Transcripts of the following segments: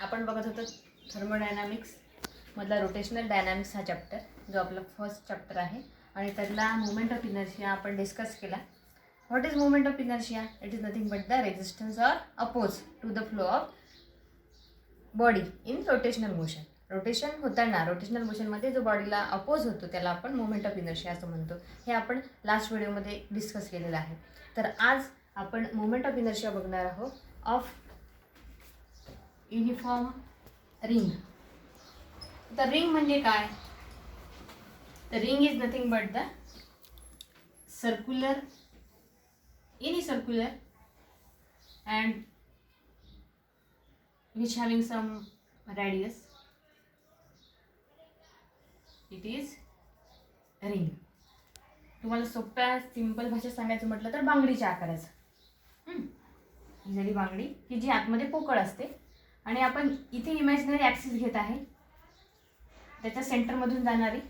आपण बघत होतो थर्मोडायनामिक्स मधला रोटेशनल डायनामिक्स हा चॅप्टर, जो आपला फर्स्ट चॅप्टर आहे आणि त्यातला मोमेंट ऑफ इनर्शिया आपण डिस्कस केला. What is moment of inertia? It is nothing but the resistance or oppose to the flow of body in rotational motion. Rotation होताना rotational मोशनमध्ये जो बॉडीला अपोज होतो त्याला आपण मोमेंट ऑफ इनर्शिया असं म्हणतो. हे आपण लास्ट व्हिडिओमध्ये डिस्कस केलेलं आहे. तर आज आपण मोमेंट ऑफ इनर्शिया बघणार आहोत ऑफ युनिफॉर्म रिंग. तर रिंग म्हणजे काय? The ring is nothing but the circular, any circular and which having some radius. It is ring. तुम्हाला सोप्या सिंपल भाषेत सांगायचं म्हटलं तर बांगडीच्या आकाराचं. ही झाली बांगडी की जी आतमध्ये पोकळ असते आणि आपण इथे इमॅजिनरी ॲक्सिस घेत आहे. त्याच्या सेंटरमधून जाणारी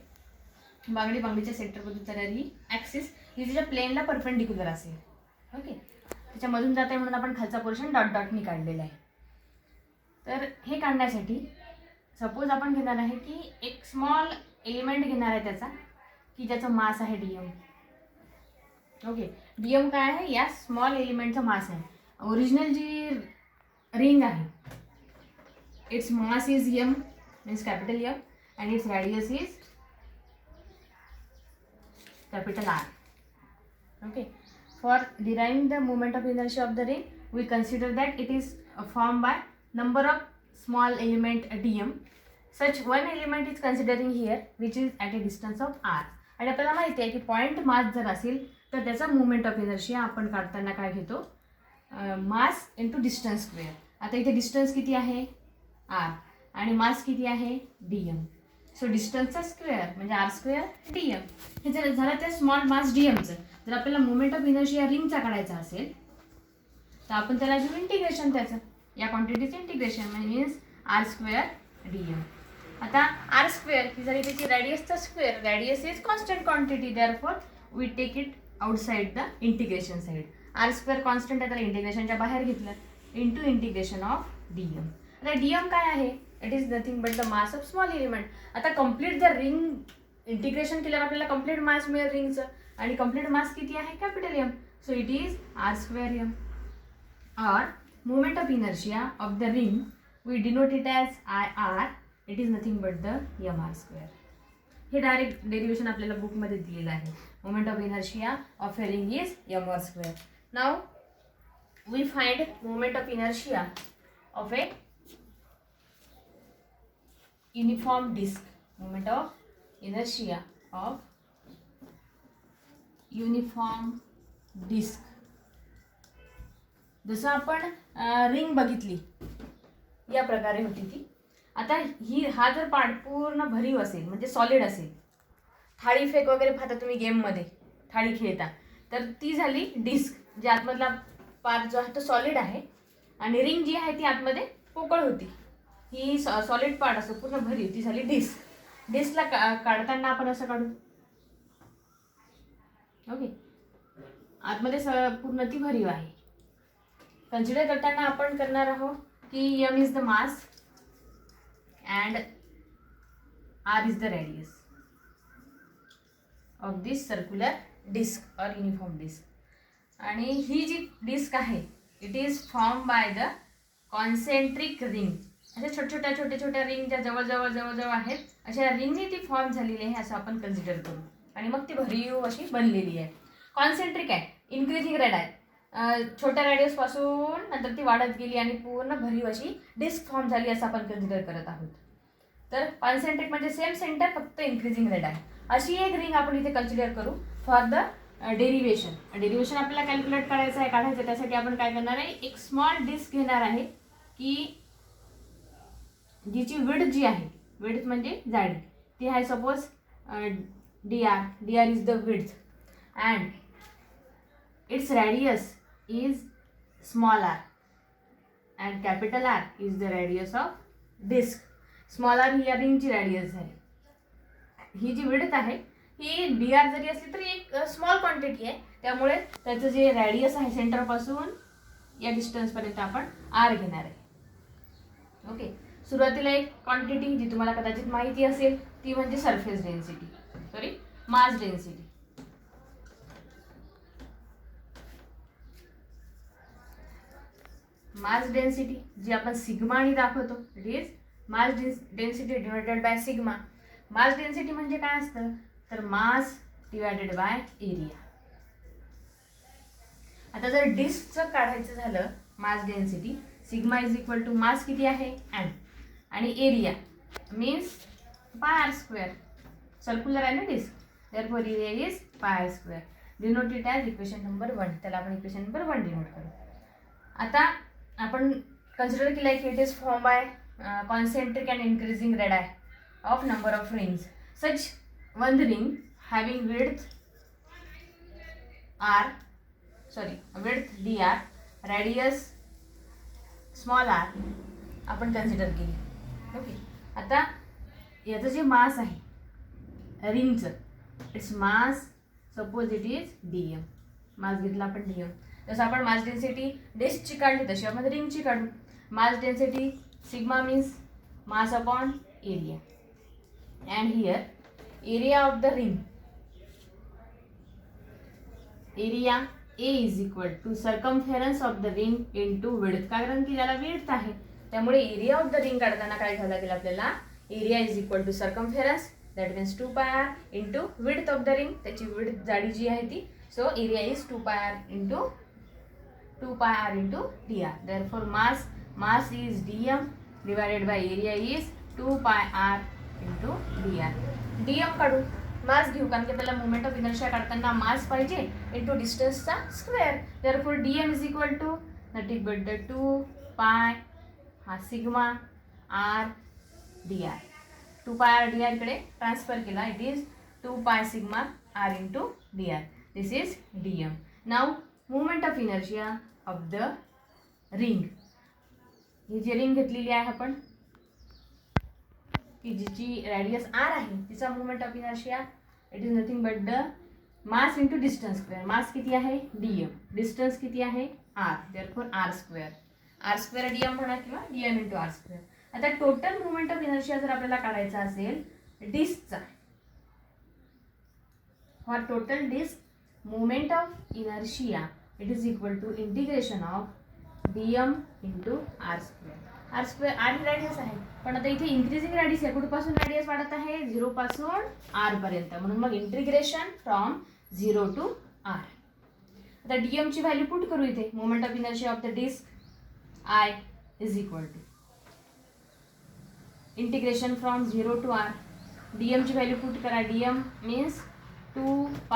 बांगडीच्या सेंटरमधून जाणारी ॲक्सिस ही तिच्या प्लेनला परपेंडिक्युलर असेल. ओके, त्याच्यामधून जाते म्हणून आपण खालचा पोर्शन डॉट डॉटनी काढलेला आहे. तर हे काढण्यासाठी सपोज आपण घेणार आहे की एक स्मॉल एलिमेंट घेणार आहे त्याचा की ज्याचं मास आहे डीएम. ओके, डीएम काय आहे? या स्मॉल एलिमेंटचा मास आहे. ओरिजिनल जी रिंग आहे its mass is M, means capital M, and its radius is capital R. Okay, for deriving the moment of inertia of the ring, we consider that it is formed by number of small element dm. Such one element is considering here which is at a distance of r. आणि आपल्याला माहिती आहे की point mass जर असेल तर त्याचा moment of inertia आपण काढताना काय घेतो? मास इंटू डिस्टन्स स्क्वेअर. आता इथे डिस्टन्स किती आहे? r आणि मास किती आहे? dm. सो डिस्टन्सचा स्क्वेअर म्हणजे आर स्क्वेअर डी एम. हे जर झालं त्या स्मॉल मास डी एमचं. जर आपल्याला मोमेंट ऑफ इनर्शिया रिंगचा काढायचा असेल तर आपण त्याला घेऊ इंटिग्रेशन त्याचं, या क्वांटिटीचं इंटिग्रेशन म्हणजे means R square D M. आता आर स्क्वेअर ही झाली त्याची रॅडियसचा square. Radius is constant quantity, therefore we take it outside the integration side. R square constant आहे तर इंटिग्रेशनच्या बाहेर घेतलं into integration of D M. आता डी एम काय आहे? It is nothing but the mass of small element. आता complete the ring integration केल्यावर आपल्याला कंप्लीट मास मिळेल रिंगचं, आणि कंप्लीट मास किती आहे? Capital M. So it is R square M. और moment of inertia of the ring we denote it as I R. It is nothing but the M R square. हे direct derivation आपल्याला बुकमध्ये दिलेलं आहे. Moment of inertia of a ring is M R square. Now we find moment of inertia of a uniform disk. Moment of inertia of uniform disk. जसं आपण ring बघितली या प्रकारे होती ती. आता हा जर पार्ट पूर्ण भरीव असेल म्हणजे सॉलिड असेल, थाळी फेक वगैरे पाहता तुम्ही गेममध्ये थाळी खेळता, तर ती झाली डिस्क. जे आतमधला पार्ट जो आहे तो सॉलिड आहे आणि रिंग जी आहे ती आतमध्ये पोकळ होती. ही सॉलिड पार्ट असतो पूर्ण भरीव, ती झाली डिस्क. डिस्कला काढताना आपण असं काढू. ओके, आतमध्ये पूर्ण ती भरीव आहे. कन्सिडर करताना आपण करणार आहोत की M is the mass and R is the radius of this circular disc or uniform disc. आणि ही जी डिस्क आहे it is form by the concentric ring. अशा छोट्या छोट्या रिंग ज्या जवळ आहेत अशा रिंगनी ती फॉर्म झालेली आहे असं आपण कन्सिडर करू. आणि मग ती भरीव अशी बनलेली आहे. कॉन्सेंट्रिक आहे, इन्क्रीजिंग रेड आहे. छोट्या रॅडियसपासून नंतर ती वाढत गेली आणि पूर्ण भरीव अशी डिस्क फॉर्म झाली असं आपण कन्सिडर करत आहोत. तर कॉन्सेंट्रिक म्हणजे सेम सेंटर फक्त इन्क्रीजिंग रेड आहे. अशी एक रिंग आपण इथे कन्सिडर करू फॉर द डेरिवेशन. डेरिवेशन आपल्याला कॅल्क्युलेट करायचं आहे, काढायचं. त्यासाठी आपण काय करणार आहे? एक स्मॉल डिस्क घेणार आहे की जिची विड्थ जी आहे, विड्थ म्हणजे जाडी, ती आहे suppose D R. D R is the width and its radius is small R and capital R is the radius of disk. Small R ही या रिंगची रॅडियस झाली. ही जी विड्थ आहे ही डी आर जरी असली तरी एक स्मॉल क्वांटिटी आहे, त्यामुळे त्याचं जे रॅडियस आहे सेंटरपासून या डिस्टन्सपर्यंत आपण आर घेणार आहे. ओके, सुरुवातीला एक क्वांटिटी जी तुम्हाला कदाचित माहिती असेल ती म्हणजे surface density, sorry mass density. Mass density जी आपण सिग्माने दाखवतो, it is mass density divided by sigma. Mass density म्हणजे काय असतं तर मास डिवायडेड बाय एरिया. आता जर डिस्कचं काढायचं झालं mass density, sigma is equal to mass किती आहे एम आणि area means pi R square. Circular आहे ना disc, therefore area is pi R square. Denote it as equation number 1. त्याला आपण इक्वेशन नंबर 1 डिनोट करू. आता आपण कन्सिडर केलं की it is form by concentric and increasing radii of number of rings. Such one ring having width dr, radius small r आपण consider केली. Okay, आता याचं जे मास आहे रिंगचं, its mass suppose it is dm. Mass घेतला आपण dm. जसं आपण मास डेन्सिटी डिस्कची काढली तशी आपण रिंगची काढू. Mass density sigma means mass upon area, and here area of the ring, area A is equal to circumference of the ring into width. कारण की त्याला विड्थ आहे त्यामुळे एरिया ऑफ द रिंग काढताना काय घ्यावं लागेल आपल्याला, area is equal to circumference that means 2πr into width of the ring, त्याची विड्थ जाडी जी आहे ती. So area is 2πr into dr. Therefore mass is dm divided by area is 2πr into dr. dm काढू, मास घेऊ कारण की आपल्याला मोमेंट ऑफ इनर्शिया काढताना मास पाहिजे इंटू डिस्टन्सचा square. Therefore dm is equal to nothing but the 2π हा sigma r dr. 2πr dr कडे ट्रान्सफर केला, it is 2π sigma r into dr. This is dm. Now moment of inertia of the ring. ही जी ring घेतलेली आहे आपण की जिची रॅडियस r आहे, तिचा moment of inertia it is nothing but the mass into distance square. Mass किती आहे dm, डिस्टन्स किती आहे r, therefore r square dm म्हणा किंवा dm इंटू r स्क्वेअर. आता टोटल मोमेंट ऑफ इनर्शिया जर आपल्याला काढायचा असेल डिस्कचा, for total disk moment of inertia it is equal to integration of dm into r square. R square R radius आहे, पण आता इथे इन्क्रीजिंग रॅडियस आहे. कुठपासून रॅडियस वाढत आहे 0 पासून r पर्यंत, म्हणून मग इंटिग्रेशन फ्रॉम 0 टू r. आता dm ची व्हॅल्यू पुट करू इथे. Moment of inertia of the disk I is equal to integration from 0 to r. dm ची व्हॅल्यू पुट करा. dm means 2π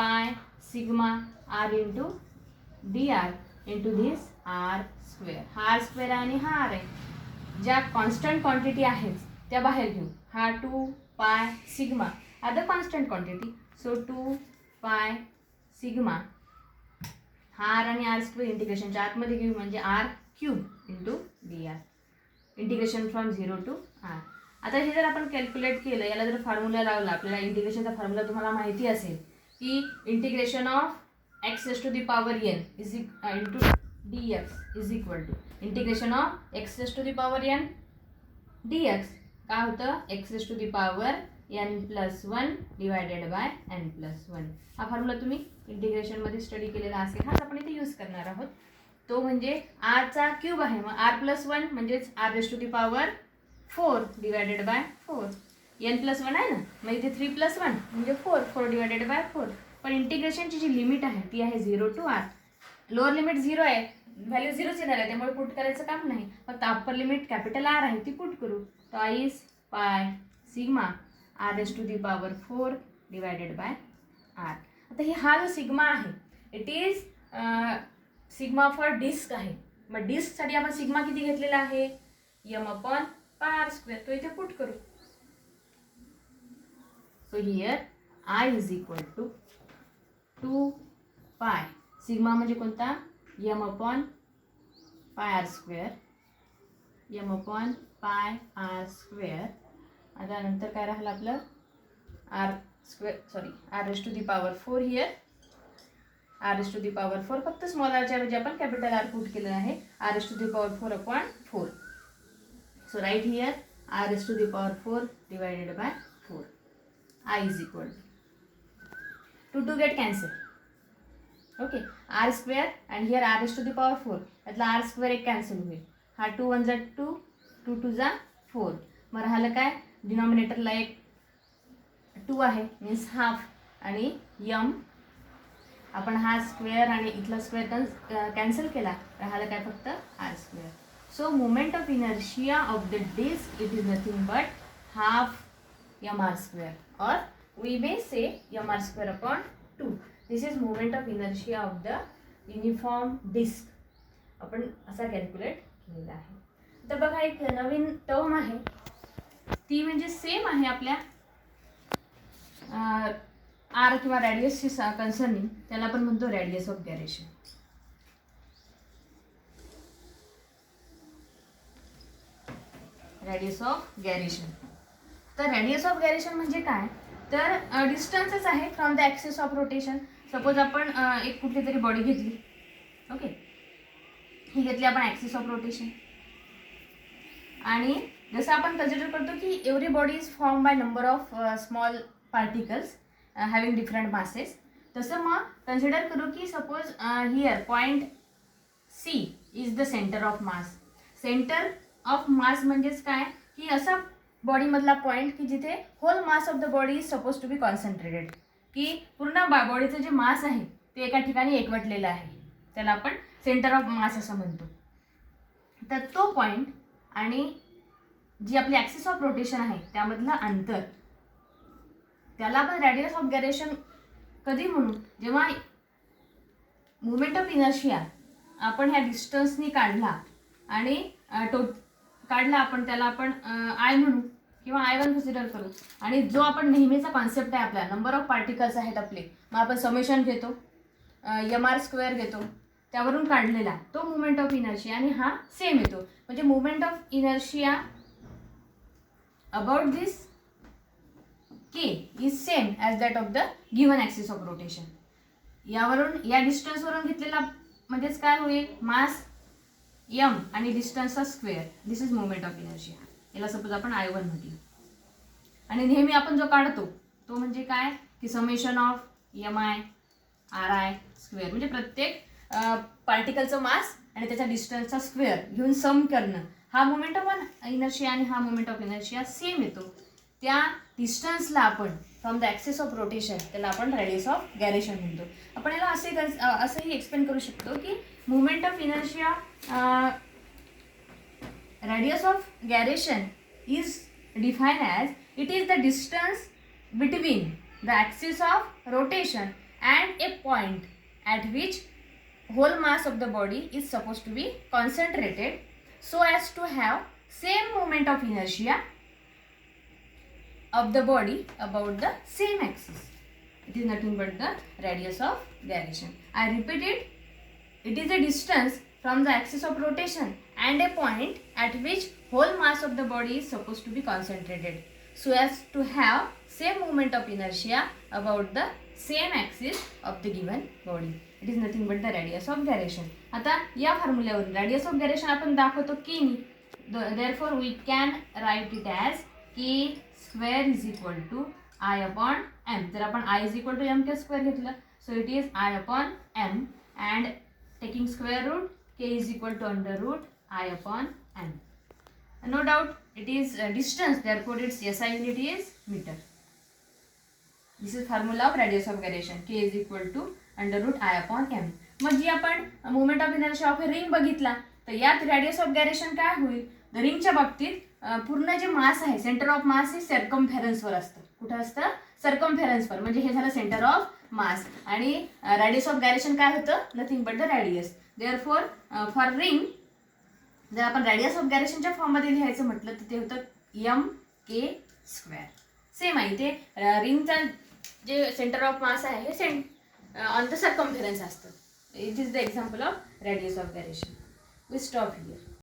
sigma r into dr into this r square. हा r square आहे आणि हा r आहे. ज्या कॉन्स्टंट क्वांटिटी आहेत त्या बाहेर घेऊ. हा 2π sigma R the constant quantity, so 2π sigma हा r आणि r स्क्वेअर इंटिग्रेशनच्या आतमध्ये घेऊ म्हणजे r cube into dr. Integration from 0 to r. आता हे जर आपण कॅल्क्युलेट केलं, याला जर फॉर्म्युला लावला, आपल्याला इंटिग्रेशनचा फॉर्म्युला तुम्हाला माहिती असेल की integration of x to the power n is into dx is equal to integration of x to the power n dx. काय होतं x to the power n+1 divided by n+1. हा formula तुम्ही इंटिग्रेशनमध्ये study केलेला असेल, हाच आपण इथे use करणार आहोत. तो म्हणजे r चा क्यूब आहे, मग r+1 म्हणजेच r to the power 4 divided by 4. n+1 आहे ना, मग इथे 3+1 म्हणजे 4 डिवायडेड बाय 4. पण इंटिग्रेशनची जी लिमिट आहे ती आहे 0 टू r. लोअर लिमिट 0 आहे, व्हॅल्यू 0च येणार आहे, त्यामुळे पुट करायचं काम नाही. फक्त अप्पर लिमिट कॅपिटल R आहे ती पुट करू. Twice pi sigma r to the power 4 divided by r. आता हा जो सिग्मा आहे it is sigma for disc आहे. मग डिस्कसाठी आपण सिग्मा किती घेतलेला आहे m/πr स्क्वेअर. तो इथे पुट करू. So here I is equal to 2π sigma म्हणजे कोणता m/πr स्क्वेअर, m/πr स्क्वेअर. आता नंतर काय राहिलं आपलं r square, r to the power 4. Here r to the power 4 फक्त स्मॉल r च्या ऐवजी आपण कॅपिटल R पुट केलं आहे. r to the power 4/4. So right here r raised to the power 4 divided by 4. I is equal to 2 get cancel. Okay, r square आणि here r raised to the power 4, यातला r square एक cancel होईल. हा 2 1 जा 2, 2 2 जा 4. मग राहिलं काय, डिनॉमिनेटरला एक 2 आहे मीन्स हाफ, आणि यम आपण हा स्क्वेअर आणि इथला स्क्वेअर कॅन्सल केला, राहिलं काय फक्त r square. So moment of inertia of the disc it is nothing but half mr square, or we may say mr square upon 2. This is moment of inertia of the uniform disk. आपण असा calculate केलेला आहे. तर बघा एक नवीन term आहे, ती म्हणजे सेम आहे आपल्या आर किंवा रॅडियसची कन्सर्निंग, त्याला आपण म्हणतो radius of gyration. Radius of gyration. तर रॅडियस ऑफ गॅरेशन म्हणजे काय, तर डिस्टन्सच आहे from the axis of rotation. Suppose आपण एक कुठली तरी बॉडी घेतली, ओके, ही घेतली आपण ॲक्सिस ऑफ रोटेशन, आणि जसं आपण कन्सिडर करतो की every body is form by number of small particles having different masses, तसं मग कन्सिडर करू की suppose here point C is the centre of mass. Centre of mass म्हणजेच काय की असा बॉडीमधला पॉईंट की जिथे whole mass of the body is suppose to be concentrated, की पूर्ण बॉडीचं जे मास आहे ते एका ठिकाणी एकवटलेलं आहे, त्याला आपण सेंटर ऑफ मास असं म्हणतो. तर तो पॉईंट आणि जी आपली ॲक्सिस ऑफ रोटेशन आहे त्यामधलं अंतर, त्याला आपण रॅडियस ऑफ गॅरेशन कधी म्हणू, जेव्हा मुवमेंट ऑफ इनर्शिया आपण ह्या डिस्टन्सनी काढला आणि काढला आपण, त्याला आपण आय म्हणू किंवा I1 कन्सिडर करू, आणि जो आपण नेहमीचा कॉन्सेप्ट आहे आपला, नंबर ऑफ पार्टिकल्स आहेत आपले, मग आपण समेशन घेतो, mr स्क्वेअर घेतो, त्यावरून काढलेला तो मुवमेंट ऑफ इनर्शिया, आणि हा सेम येतो. म्हणजे movement of inertia about this K is same as that of the given axis of rotation. यावरून या डिस्टन्सवरून घेतलेला म्हणजेच काय होईल, मास m आणि डिस्टन्सचा square, this is movement of inertia. याला सपोज आपण I1 म्हटलं, आणि नेहमी आपण जो काढतो तो म्हणजे काय की summation of mi ri square, म्हणजे प्रत्येक पार्टिकलचं मास आणि त्याच्या डिस्टन्सचा स्क्वेअर घेऊन सम करणं, हा मुवमेंट ऑफ इनर्शिया आणि हा मुवमेंट ऑफ इनर्शिया सेम येतो. त्या डिस्टन्सला आपण from the axis of rotation त्याला आपण रॅडियस ऑफ गॅरेशन म्हणतो. आपण याला असंही एक्सप्लेन करू शकतो की movement of inertia radius of gyration is defined as it is the distance between the axis of rotation and a point at which whole mass of the body is supposed to be concentrated so as to have same moment of inertia of the body about the same axis. It is nothing but the radius of gyration. I repeat it. It is a distance from the axis of rotation and a point at which whole mass of the body is supposed to be concentrated so as to have same moment of inertia about the same axis of the given body. It is nothing but the radius of gyration. आता या फॉर्म्युल्यावरून radius of gyration आपण दाखवतो k नी. Therefore we can write it as k square is equal to I upon m. जर आपण I is equal to m square घेतलं, so it is I upon m, and taking square root k is equal to under root I upon m. No doubt it is distance, therefore its SI unit is meter. This is formula of radius of gyration. K is equal to under root I upon m. मग जी आपण moment of inertia of ring बघितला, तर यात radius of गॅरेशन काय होईल, the रिंगच्या बाबतीत पूर्ण जे मास आहे, सेंटर ऑफ मास हे सर्कम्फेरन्सवर असतं. कुठं असतं, सर्कम्फेरन्सवर, म्हणजे हे झालं सेंटर ऑफ मास, आणि रॅडियस ऑफ गॅरेशन काय होतं, nothing but the radius. Therefore for ring जर आपण रॅडियस ऑफ गॅरेशनच्या फॉर्ममध्ये लिहायचं म्हटलं तर ते होतं m k स्क्वेअर. सेम आहे ते, रिंगचा जे सेंटर ऑफ मास आहे हे ऑन द सर्कम्फेरन्स असतं. It is the example of radius of gyration. We stop here.